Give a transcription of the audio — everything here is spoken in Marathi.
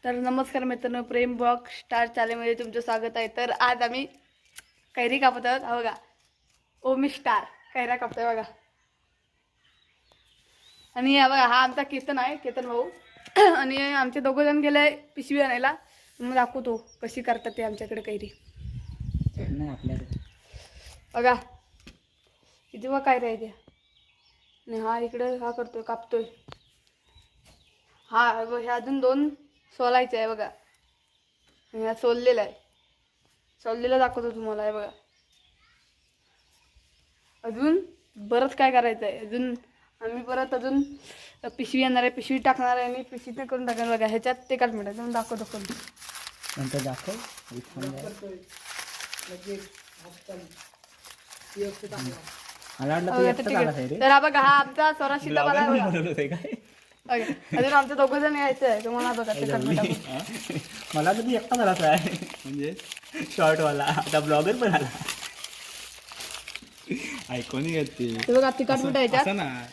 तर नमस्कार मित्रांनो, प्रेम ब्लॉग स्टार चॅनलमध्ये तुमचं स्वागत आहे. तर आज आम्ही कैरी कापत आहोत. हा बघा, ओमी स्टार कैऱ्या कापतोय बघा. आणि हा बघा, हा आमचा केतन आहे, केतन भाऊ. आणि आमचे दोघं जण गेले पिशवी आणायला. मग दाखवतो कशी करतात ते आमच्याकडे कैरी. नाही आपल्याकडे बघा किती बघा कैऱ्या आहे त्या. आणि हा इकडे हा करतोय, कापतोय. हा हे अजून 2 सोलायचे आहे बघा. आणि हा सोललेला आहे. सोललेला दाखवतो तुम्हाला. आहे बघा, अजून बरंच काय करायचं आहे. आम्ही परत अजून पिशवी आणणार आहे, पिशवी टाकणार आहे आणि पिशवीने करून टाकणार बघा. ह्याच्यात ते काच मिळतात म्हणून दाखवतो कोण नंतर दाखव. मला वाटलं तू एकटाच आलास आहे रे. तर हा बघा, हा आमचा स्वरा सीताबाला आहे बघा. बनवलं होतं काय? अजून आमचं 2 जण यायचं आहे. तुम्हाला बघा ते काच मला तर तू एकटा झालाच आहे म्हणजे शॉर्टवाला. आता ब्लॉगर पण आला. ऐकून येते बघा, तिखट मिठा ह्याच्यात. ना